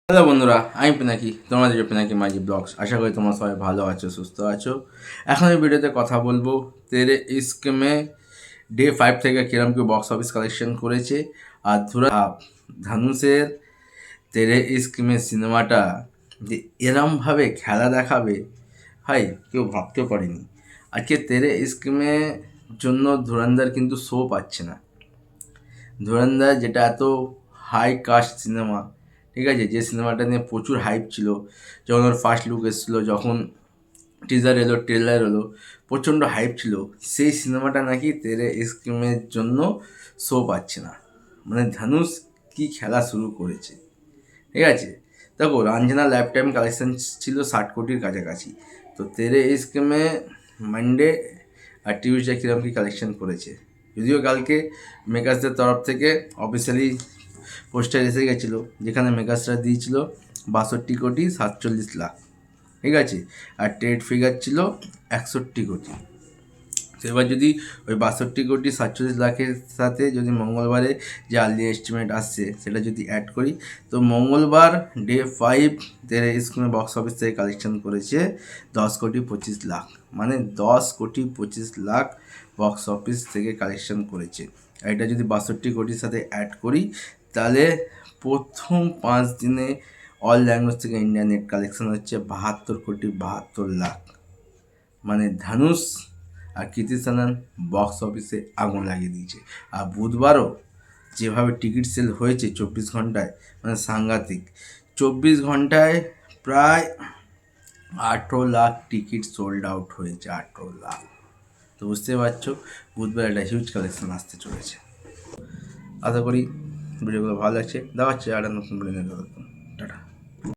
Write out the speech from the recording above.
Hello বন্ধুরা, আমি পিনাকি, তোমরা দেখছো পিনাকি মাঝি ব্লগস। আশা করি তোমরা সবাই ভালো আছো, সুস্থ আছো। এখন এই ভিডিওতে কথা বলবো তেরে ইস্ক মে ডে 5 থেকে কিরম কি বক্স অফিস কালেকশন করেছে। আর ধানুষের তেরে ইস্ক মে সিনেমাটা যে এরমভাবে খেলা দেখাবে, ভাই কেউ ভাবতেও পারেনি। আজকে তেরে ইস্ক মে জন্য ধুরন্ধর কিন্তু শো পাচ্ছে না। ধুরন্ধর যেটা এত হাই কাস্ট সিনেমা, ঠিক আছে, যে সিনেমাটা নিয়ে প্রচুর হাইপ ছিল, যখন ওর ফার্স্ট লুক এসেছিলো, যখন টিজার এলো, ট্রেলার এলো, প্রচণ্ড হাইপ ছিল। সেই সিনেমাটা নাকি তেরে ইস্কিমের জন্য শো পাচ্ছে না। মানে ধানুষ কি খেলা শুরু করেছে, ঠিক আছে। দেখো, রাঞ্জনা লাইফ টাইম কালেকশন ছিল 60 কোটির কাছাকাছি। তো তেরে ইস্কিমে মানডে আর টিউসডে কীরকম কী কালেকশন করেছে, যদিও কালকে মেকার্সদের তরফ থেকে অফিসিয়ালি পোস্টার এসে গেছিলো, যেখানে মেকার্সরা দিয়েছিল 62 কোটি 47 লাখ, ঠিক আছে। আর ট্রেড ফিগার ছিল 61 কোটি। তো এবার যদি ওই 62 কোটি 47 লাখের সাথে যদি মঙ্গলবারে যে আর্লি এস্টিমেট আসছে সেটা যদি অ্যাড করি, তো মঙ্গলবার ডে 5 তেরে স্কুলে বক্স অফিস থেকে কালেকশন করেছে 10 কোটি 25 লাখ। মানে 10 কোটি 25 লাখ বক্স অফিস থেকে কালেকশন করেছে। আর এটা যদি 62 কোটির সাথে অ্যাড করি, তাহলে প্রথম 5 দিনে অল ল্যাঙ্গুয়েজ থেকে ইন্ডিয়া নেট কালেকশন হচ্ছে 72 কোটি 72 লাখ। মানে ধানুষ আর কৃতি সানন বক্স অফিসে আগুন লাগিয়ে দিয়েছে। আর বুধবারও যেভাবে টিকিট সেল হয়েছে 24 ঘন্টায়, মানে সাংঘাতিক। 24 ঘন্টায় প্রায় 18 লাখ টিকিট সোল্ড আউট হয়েছে, 18 লাখ। তো বুঝতে পারছো বুধবার একটা হিউজ কালেকশন আসতে চলেছে। আশা করি ভিডিওগুলো ভালো লাগছে। দেখাচ্ছে আর নতুন ভিডিও।